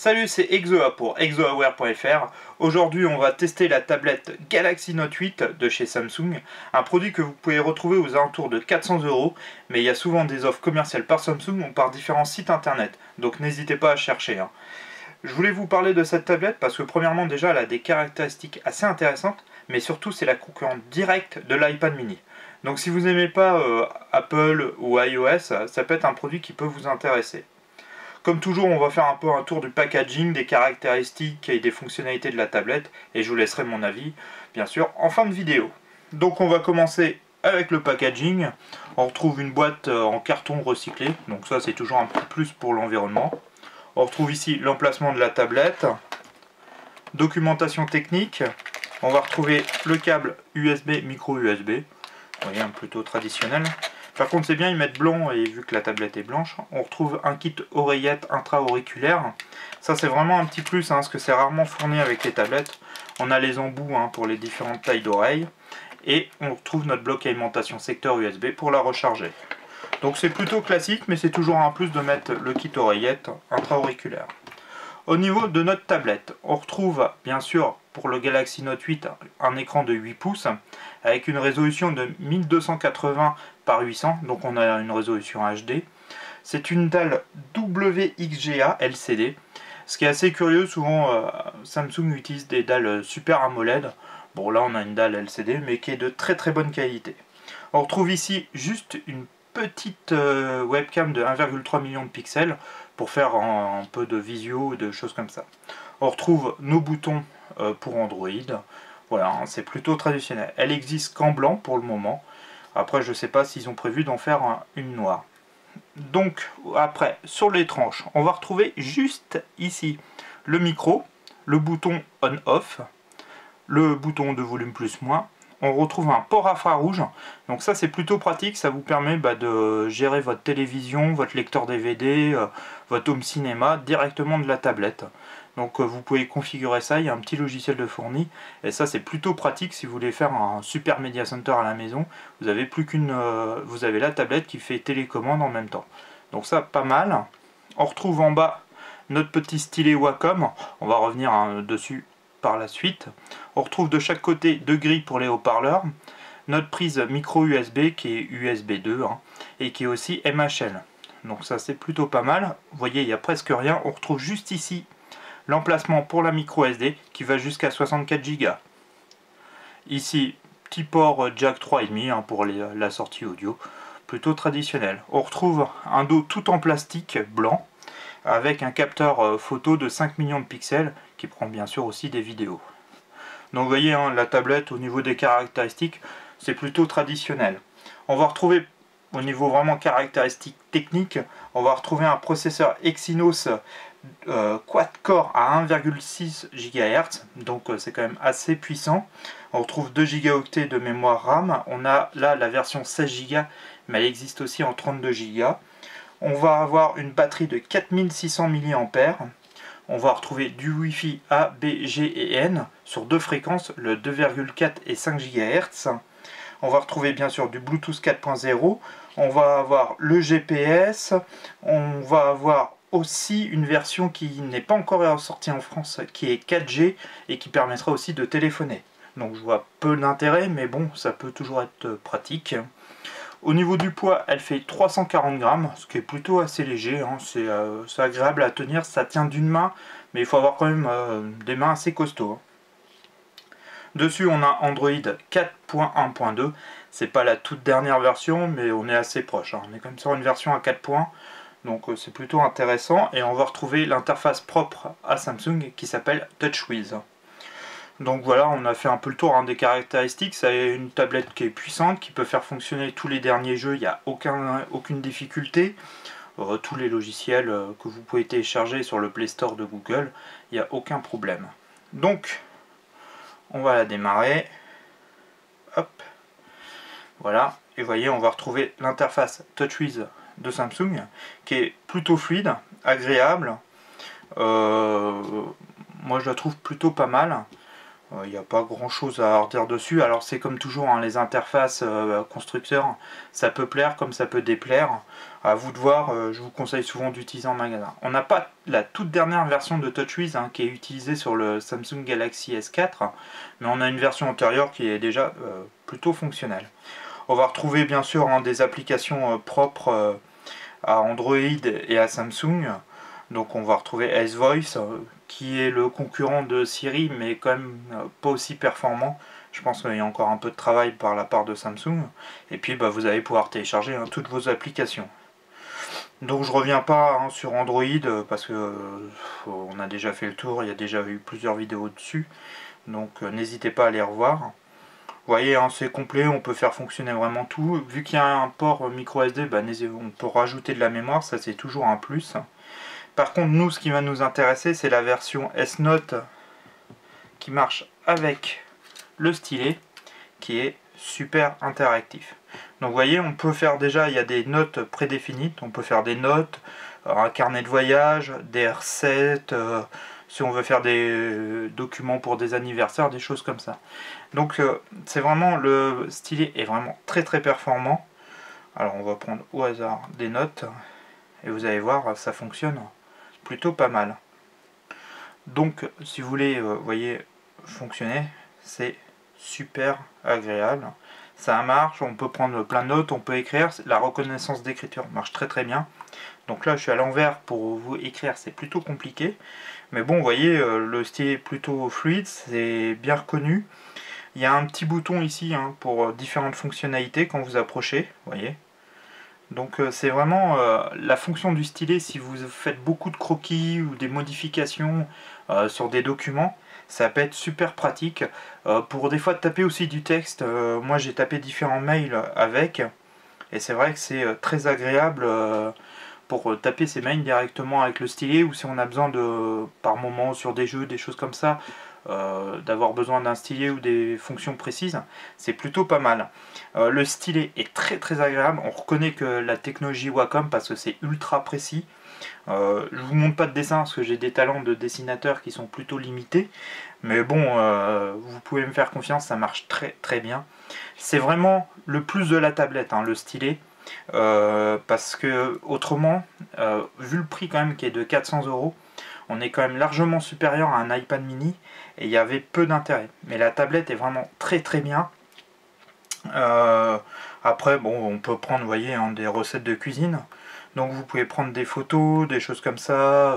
Salut, c'est Exoa pour exoaware.fr. Aujourd'hui, on va tester la tablette Galaxy Note 8 de chez Samsung, un produit que vous pouvez retrouver aux alentours de 400 €, mais il y a souvent des offres commerciales par Samsung ou par différents sites internet, donc n'hésitez pas à chercher. Je voulais vous parler de cette tablette parce que premièrement déjà elle a des caractéristiques assez intéressantes, mais surtout c'est la concurrente directe de l'iPad mini. Donc si vous n'aimez pas Apple ou iOS, ça peut être un produit qui peut vous intéresser. Comme toujours, on va faire un peu un tour du packaging, des caractéristiques et des fonctionnalités de la tablette, et je vous laisserai mon avis, bien sûr, en fin de vidéo. Donc on va commencer avec le packaging. On retrouve une boîte en carton recyclé, donc ça c'est toujours un petit plus pour l'environnement. On retrouve ici l'emplacement de la tablette, documentation technique. On va retrouver le câble USB, micro USB, vous voyez, plutôt traditionnel. Par contre c'est bien, ils mettent blanc, et vu que la tablette est blanche, on retrouve un kit oreillette intra-auriculaire. Ça c'est vraiment un petit plus, parce que c'est rarement fourni avec les tablettes. On a les embouts pour les différentes tailles d'oreilles. Et on retrouve notre bloc alimentation secteur USB pour la recharger. Donc c'est plutôt classique, mais c'est toujours un plus de mettre le kit oreillette intra-auriculaire. Au niveau de notre tablette, on retrouve bien sûr pour le Galaxy Note 8 un écran de 8 pouces avec une résolution de 1280 par 800, donc on a une résolution HD. C'est une dalle WXGA LCD. Ce qui est assez curieux, souvent Samsung utilise des dalles Super AMOLED. Bon là on a une dalle LCD mais qui est de très très bonne qualité. On retrouve ici juste une petite webcam de 1,3 million de pixels pour faire un peu de visio, de choses comme ça. On retrouve nos boutons pour Android. Voilà, c'est plutôt traditionnel. Elle existe qu'en blanc pour le moment. Après, je ne sais pas s'ils ont prévu d'en faire une noire. Donc, après, sur les tranches, on va retrouver juste ici le micro, le bouton on-off, le bouton de volume plus-moins. On retrouve un port infrarouge, donc ça c'est plutôt pratique, ça vous permet de gérer votre télévision, votre lecteur DVD, votre home cinéma directement de la tablette. Donc vous pouvez configurer ça, il y a un petit logiciel de fourni, et ça c'est plutôt pratique si vous voulez faire un super media center à la maison. Vous avez plus qu'une, vous avez la tablette qui fait télécommande en même temps. Donc ça pas mal. On retrouve en bas notre petit stylet Wacom, on va revenir dessus par la suite. On retrouve de chaque côté deux grilles pour les haut-parleurs, notre prise micro USB qui est USB 2 et qui est aussi MHL. Donc ça c'est plutôt pas mal. Vous voyez, il n'y a presque rien. On retrouve juste ici l'emplacement pour la micro SD qui va jusqu'à 64 Go. Ici, petit port jack 3,5 pour la sortie audio, plutôt traditionnel. On retrouve un dos tout en plastique blanc avec un capteur photo de 5 millions de pixels qui prend bien sûr aussi des vidéos. Donc vous voyez, la tablette au niveau des caractéristiques c'est plutôt traditionnel. On va retrouver au niveau vraiment caractéristiques techniques, on va retrouver un processeur Exynos quad-core à 1,6 GHz, donc c'est quand même assez puissant. On retrouve 2 Go de mémoire RAM, on a là la version 16 Go, mais elle existe aussi en 32 Go. On va avoir une batterie de 4600 mAh. On va retrouver du Wi-Fi A, B, G et N sur deux fréquences, le 2,4 et 5 GHz. On va retrouver bien sûr du Bluetooth 4.0. On va avoir le GPS. On va avoir aussi une version qui n'est pas encore sortie en France, qui est 4G et qui permettra aussi de téléphoner. Donc je vois peu d'intérêt, mais bon, ça peut toujours être pratique. Au niveau du poids, elle fait 340 grammes, ce qui est plutôt assez léger, c'est agréable à tenir, ça tient d'une main, mais il faut avoir quand même des mains assez costauds. Dessus on a Android 4.1.2, c'est pas la toute dernière version, mais on est assez proche, on est quand même sur une version à 4 points, donc c'est plutôt intéressant, et on va retrouver l'interface propre à Samsung qui s'appelle TouchWiz. Donc voilà, on a fait un peu le tour des caractéristiques. C'est une tablette qui est puissante, qui peut faire fonctionner tous les derniers jeux, il n'y a aucune difficulté. Tous les logiciels que vous pouvez télécharger sur le Play Store de Google, il n'y a aucun problème. Donc, on va la démarrer. Hop. Voilà, et vous voyez, on va retrouver l'interface TouchWiz de Samsung, qui est plutôt fluide, agréable. Moi je la trouve plutôt pas mal. Il n'y a pas grand chose à redire dessus. Alors c'est comme toujours, hein, les interfaces constructeurs, ça peut plaire comme ça peut déplaire. À vous de voir, je vous conseille souvent d'utiliser en magasin. On n'a pas la toute dernière version de TouchWiz hein, qui est utilisée sur le Samsung Galaxy S4, mais on a une version antérieure qui est déjà plutôt fonctionnelle. On va retrouver bien sûr hein, des applications propres à Android et à Samsung. Donc on va retrouver S-Voice, qui est le concurrent de Siri, mais quand même pas aussi performant. Je pense qu'il y a encore un peu de travail par la part de Samsung. Et puis bah, vous allez pouvoir télécharger hein, toutes vos applications. Donc je reviens pas hein, sur Android, parce que on a déjà fait le tour, il y a déjà eu plusieurs vidéos dessus. Donc n'hésitez pas à les revoir. Vous voyez, hein, c'est complet, on peut faire fonctionner vraiment tout. Vu qu'il y a un port micro SD, bah, on peut rajouter de la mémoire, ça c'est toujours un plus. Par contre, nous, ce qui va nous intéresser, c'est la version S-Note qui marche avec le stylet, qui est super interactif. Donc vous voyez, on peut faire déjà, il y a des notes prédéfinies, on peut faire des notes, un carnet de voyage, des recettes, si on veut faire des documents pour des anniversaires, des choses comme ça. Donc c'est vraiment, le stylet est vraiment très très performant. Alors on va prendre au hasard des notes, et vous allez voir, ça fonctionne plutôt pas mal. Donc si vous voulez, voyez, fonctionner, c'est super agréable. Ça marche, on peut prendre plein de notes, on peut écrire, la reconnaissance d'écriture marche très très bien. Donc là je suis à l'envers pour vous écrire, c'est plutôt compliqué. Mais bon, vous voyez, le stylet est plutôt fluide, c'est bien reconnu. Il y a un petit bouton ici hein, pour différentes fonctionnalités quand vous approchez, vous voyez. Donc c'est vraiment la fonction du stylet. Si vous faites beaucoup de croquis ou des modifications sur des documents, ça peut être super pratique. Pour des fois taper aussi du texte, moi j'ai tapé différents mails avec, et c'est vrai que c'est très agréable pour taper ces mails directement avec le stylet, ou si on a besoin de, par moment sur des jeux, des choses comme ça, d'avoir besoin d'un stylet ou des fonctions précises, c'est plutôt pas mal. Le stylet est très très agréable, on reconnaît que la technologie Wacom parce que c'est ultra précis. Je vous montre pas de dessin parce que j'ai des talents de dessinateur qui sont plutôt limités, mais bon, vous pouvez me faire confiance, ça marche très très bien. C'est vraiment le plus de la tablette, hein, le stylet. Parce que autrement, vu le prix quand même qui est de 400 €, on est quand même largement supérieur à un iPad mini et il y avait peu d'intérêt. Mais la tablette est vraiment très très bien. Après, bon, on peut prendre, vous voyez, hein, des recettes de cuisine. Donc vous pouvez prendre des photos, des choses comme ça.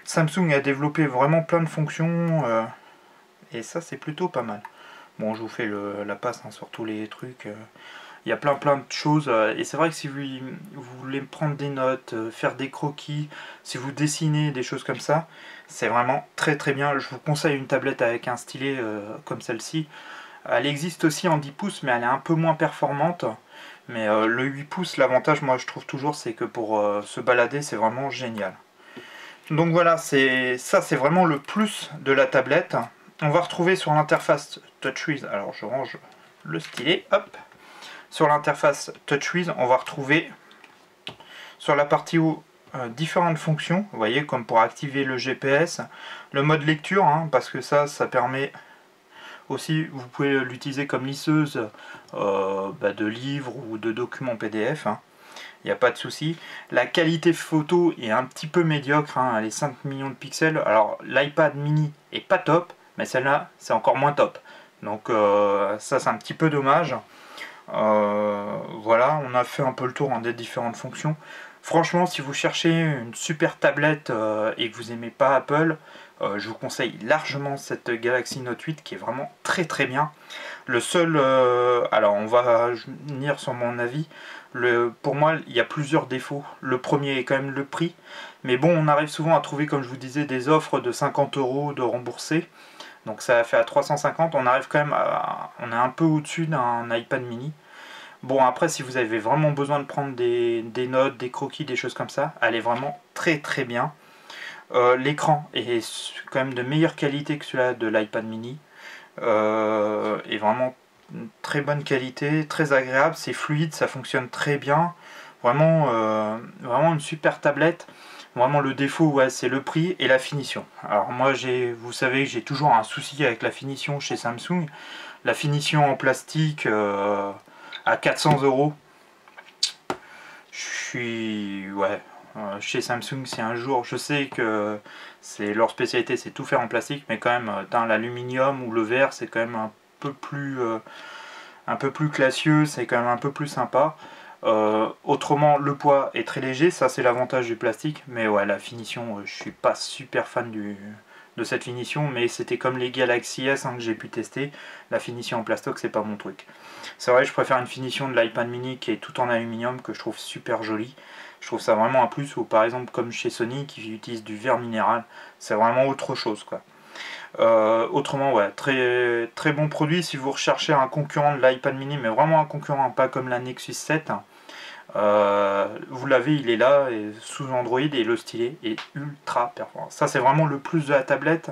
Samsung a développé vraiment plein de fonctions et ça c'est plutôt pas mal. Bon, je vous fais la passe hein, sur tous les trucs. Il y a plein de choses et c'est vrai que si vous voulez prendre des notes, faire des croquis, si vous dessinez des choses comme ça, c'est vraiment très très bien. Je vous conseille une tablette avec un stylet comme celle-ci. Elle existe aussi en 10 pouces mais elle est un peu moins performante. Mais le 8 pouces, l'avantage moi je trouve toujours, c'est que pour se balader c'est vraiment génial. Donc voilà, ça c'est vraiment le plus de la tablette. On va retrouver sur l'interface TouchWiz, alors je range le stylet, hop. Sur l'interface TouchWiz, on va retrouver sur la partie haut différentes fonctions, vous voyez, comme pour activer le GPS, le mode lecture, hein, parce que ça permet aussi, vous pouvez l'utiliser comme lisseuse de livres ou de documents PDF, hein. Il n'y a pas de souci. La qualité photo est un petit peu médiocre, hein, elle est 5 millions de pixels. Alors l'iPad mini est pas top, mais celle-là c'est encore moins top. Donc ça c'est un petit peu dommage. Voilà, on a fait un peu le tour hein, des différentes fonctions. Franchement, si vous cherchez une super tablette et que vous n'aimez pas Apple, je vous conseille largement cette Galaxy Note 8 qui est vraiment très très bien. Le seul, alors on va venir sur mon avis, pour moi il y a plusieurs défauts. Le premier est quand même le prix, mais bon, on arrive souvent à trouver, comme je vous disais, des offres de 50 € de remboursés. Donc ça a fait à 350, on arrive quand même on est un peu au-dessus d'un iPad mini. Bon, après si vous avez vraiment besoin de prendre des notes, des croquis, des choses comme ça, elle est vraiment très très bien. L'écran est quand même de meilleure qualité que celui de l'iPad mini. Est vraiment une très bonne qualité, très agréable, c'est fluide, ça fonctionne très bien. Vraiment, vraiment une super tablette. Vraiment le défaut, ouais, c'est le prix et la finition. Alors moi, vous savez, j'ai toujours un souci avec la finition chez Samsung. La finition en plastique à 400 euros. Je suis... Ouais. Chez Samsung, si un jour, je sais que c'est leur spécialité, c'est tout faire en plastique, mais quand même, dans l'aluminium ou le verre, c'est quand même un peu plus classieux, c'est quand même un peu plus sympa. Autrement, le poids est très léger, ça c'est l'avantage du plastique, mais ouais, la finition, je suis pas super fan de cette finition, mais c'était comme les Galaxy S que j'ai pu tester, la finition en plastoc c'est pas mon truc. C'est vrai, je préfère une finition de l'iPad mini qui est tout en aluminium que je trouve super jolie. Je trouve ça vraiment un plus, ou par exemple comme chez Sony qui utilise du verre minéral, c'est vraiment autre chose quoi. Autrement, ouais, très, très bon produit si vous recherchez un concurrent de l'iPad mini, mais vraiment un concurrent, pas comme la Nexus 7. Vous l'avez, il est là, et sous Android, et le stylet est ultra performant. Ça, c'est vraiment le plus de la tablette.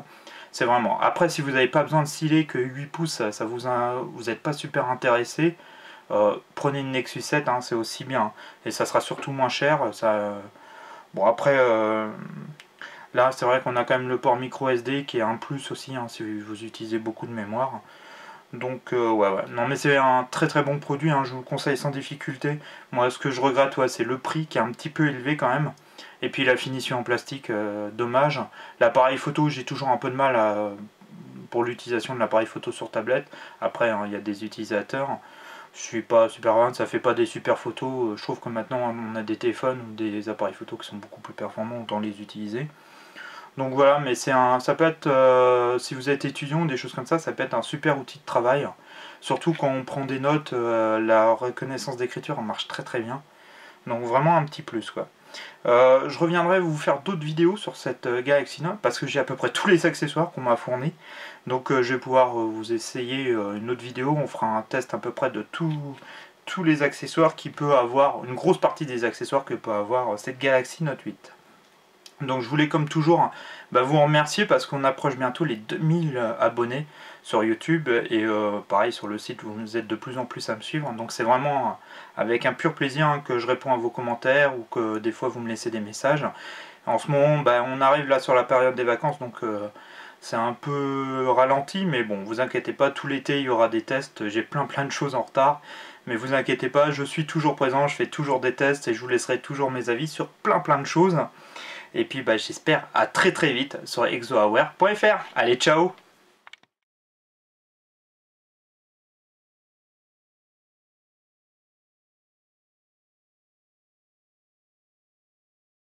C'est vraiment. Après, si vous n'avez pas besoin de stylet, que 8 pouces, ça vous n'êtes pas super intéressé, prenez une Nexus 7, hein, c'est aussi bien. Et ça sera surtout moins cher. Bon, après. Là, c'est vrai qu'on a quand même le port micro SD qui est un plus aussi, hein, si vous utilisez beaucoup de mémoire. Donc, ouais. Non, mais c'est un très très bon produit, hein, je vous le conseille sans difficulté. Moi, ce que je regrette, ouais, c'est le prix qui est un petit peu élevé quand même. Et puis la finition en plastique, dommage. L'appareil photo, j'ai toujours un peu de mal pour l'utilisation de l'appareil photo sur tablette. Après, hein, il y a des utilisateurs. Je suis pas super fan, ça fait pas des super photos. Je trouve que maintenant, on a des téléphones ou des appareils photo qui sont beaucoup plus performants, autant les utiliser. Donc voilà, mais ça peut être, si vous êtes étudiant ou des choses comme ça peut être un super outil de travail. Surtout quand on prend des notes, la reconnaissance d'écriture marche très très bien. Donc vraiment un petit plus quoi. Je reviendrai vous faire d'autres vidéos sur cette Galaxy Note parce que j'ai à peu près tous les accessoires qu'on m'a fournis. Donc je vais pouvoir vous essayer une autre vidéo, on fera un test à peu près de tous les accessoires qui peut avoir, une grosse partie des accessoires que peut avoir cette Galaxy Note 8. Donc je voulais comme toujours vous remercier parce qu'on approche bientôt les 2000 abonnés sur YouTube et pareil sur le site vous êtes de plus en plus à me suivre, donc c'est vraiment avec un pur plaisir que je réponds à vos commentaires ou que des fois vous me laissez des messages. En ce moment on arrive là sur la période des vacances, donc c'est un peu ralenti, mais bon vous inquiétez pas, tout l'été il y aura des tests, j'ai plein de choses en retard. Mais vous inquiétez pas, je suis toujours présent, je fais toujours des tests et je vous laisserai toujours mes avis sur plein de choses. Et puis j'espère à très vite sur exoaware.fr. Allez, ciao!